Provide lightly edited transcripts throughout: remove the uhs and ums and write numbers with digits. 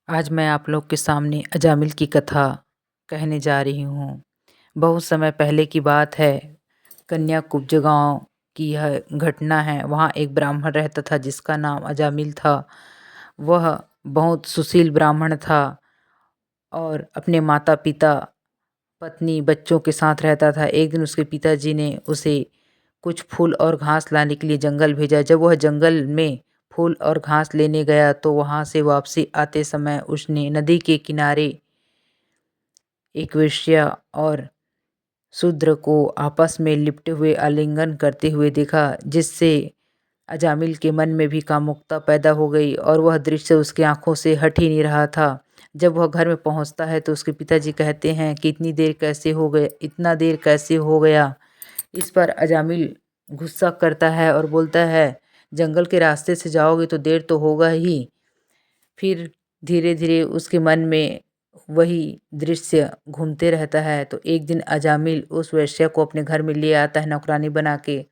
आज मैं आप लोग के सामने अजामिल की कथा कहने जा रही हूँ। बहुत समय पहले की बात है। कन्याकुब्ज गाँव की यह घटना है। वहाँ एक ब्राह्मण रहता था जिसका नाम अजामिल था। वह बहुत सुशील ब्राह्मण था और अपने माता पिता, पत्नी, बच्चों के साथ रहता था। एक दिन उसके पिताजी ने उसे कुछ फूल और घास लाने के लिए जंगल भेजा। जब वह जंगल में फूल और घास लेने गया तो वहाँ से वापसी आते समय उसने नदी के किनारे एक वेश्या और शूद्र को आपस में लिपटे हुए आलिंगन करते हुए देखा, जिससे अजामिल के मन में भी कामुकता पैदा हो गई और वह दृश्य उसकी आंखों से हट ही नहीं रहा था। जब वह घर में पहुंचता है तो उसके पिताजी कहते हैं कि इतना देर कैसे हो गया। इस पर अजामिल गुस्सा करता है और बोलता है, जंगल के रास्ते से जाओगे तो देर तो होगा ही। फिर धीरे धीरे उसके मन में वही दृश्य घूमते रहता है। तो एक दिन अजामिल उस वेश्या को अपने घर में ले आता है नौकरानी बना के।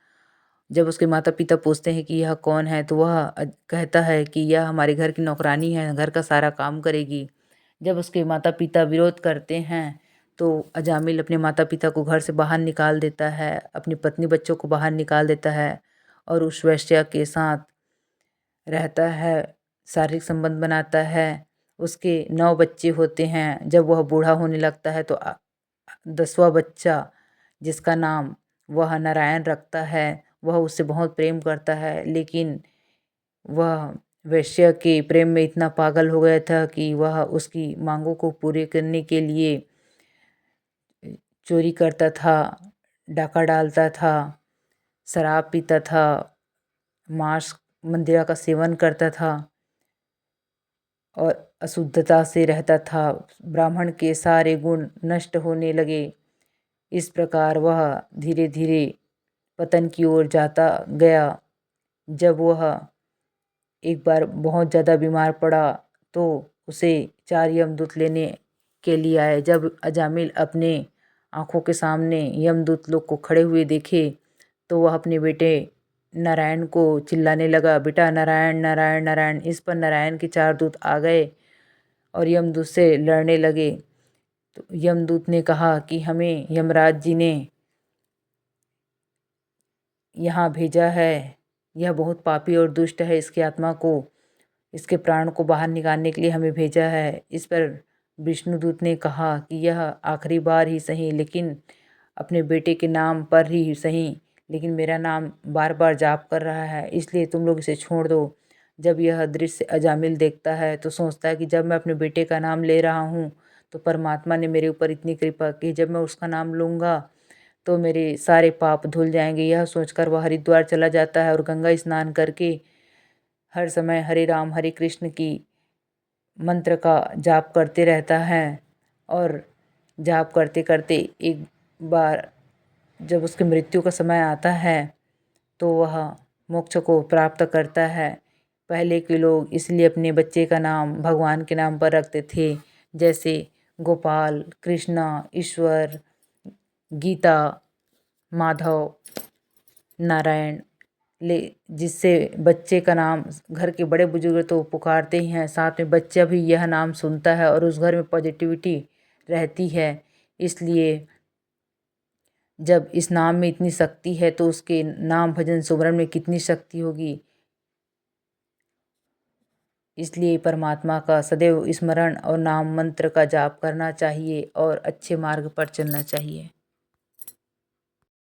जब उसके माता पिता पूछते हैं कि यह कौन है तो वह कहता है कि यह हमारे घर की नौकरानी है, घर का सारा काम करेगी। जब उसके माता पिता विरोध करते हैं तो अजामिल अपने माता पिता को घर से बाहर निकाल देता है, अपनी पत्नी बच्चों को बाहर निकाल देता है और उस वेश्या के साथ रहता है, शारीरिक संबंध बनाता है। उसके 9 बच्चे होते हैं। जब वह बूढ़ा होने लगता है तो 10वां बच्चा, जिसका नाम वह नारायण रखता है, वह उससे बहुत प्रेम करता है। लेकिन वह वेश्या के प्रेम में इतना पागल हो गया था कि वह उसकी मांगों को पूरे करने के लिए चोरी करता था, डाका डालता था, शराब पीता था, मांस मंदिरा का सेवन करता था और अशुद्धता से रहता था। ब्राह्मण के सारे गुण नष्ट होने लगे। इस प्रकार वह धीरे धीरे पतन की ओर जाता गया। जब वह एक बार बहुत ज़्यादा बीमार पड़ा तो उसे 4 यमदूत लेने के लिए आए। जब अजामिल अपने आँखों के सामने यमदूत लोग को खड़े हुए देखे तो वह अपने बेटे नारायण को चिल्लाने लगा, बेटा नारायण नारायण नारायण। इस पर नारायण के 4 दूत आ गए और यमदूत से लड़ने लगे। तो यमदूत ने कहा कि हमें यमराज जी ने यहाँ भेजा है, यह बहुत पापी और दुष्ट है, इसकी आत्मा को, इसके प्राण को बाहर निकालने के लिए हमें भेजा है। इस पर विष्णुदूत ने कहा कि यह आखिरी बार ही सही, लेकिन अपने बेटे के नाम पर ही सही, लेकिन मेरा नाम बार बार जाप कर रहा है, इसलिए तुम लोग इसे छोड़ दो। जब यह दृश्य अजामिल देखता है तो सोचता है कि जब मैं अपने बेटे का नाम ले रहा हूँ तो परमात्मा ने मेरे ऊपर इतनी कृपा की, जब मैं उसका नाम लूँगा तो मेरे सारे पाप धुल जाएंगे। यह सोचकर वह हरिद्वार चला जाता है और गंगा स्नान करके हर समय हरे राम हरे कृष्ण की मंत्र का जाप करते रहता है। और जाप करते करते एक बार जब उसकी मृत्यु का समय आता है तो वह मोक्ष को प्राप्त करता है। पहले के लोग इसलिए अपने बच्चे का नाम भगवान के नाम पर रखते थे, जैसे गोपाल, कृष्णा, ईश्वर, गीता, माधव, नारायण, ले जिससे बच्चे का नाम घर के बड़े बुजुर्ग तो पुकारते ही हैं, साथ में बच्चा भी यह नाम सुनता है और उस घर में पॉजिटिविटी रहती है। इसलिए जब इस नाम में इतनी शक्ति है तो उसके नाम भजन सुमरन में कितनी शक्ति होगी। इसलिए परमात्मा का सदैव स्मरण और नाम मंत्र का जाप करना चाहिए और अच्छे मार्ग पर चलना चाहिए।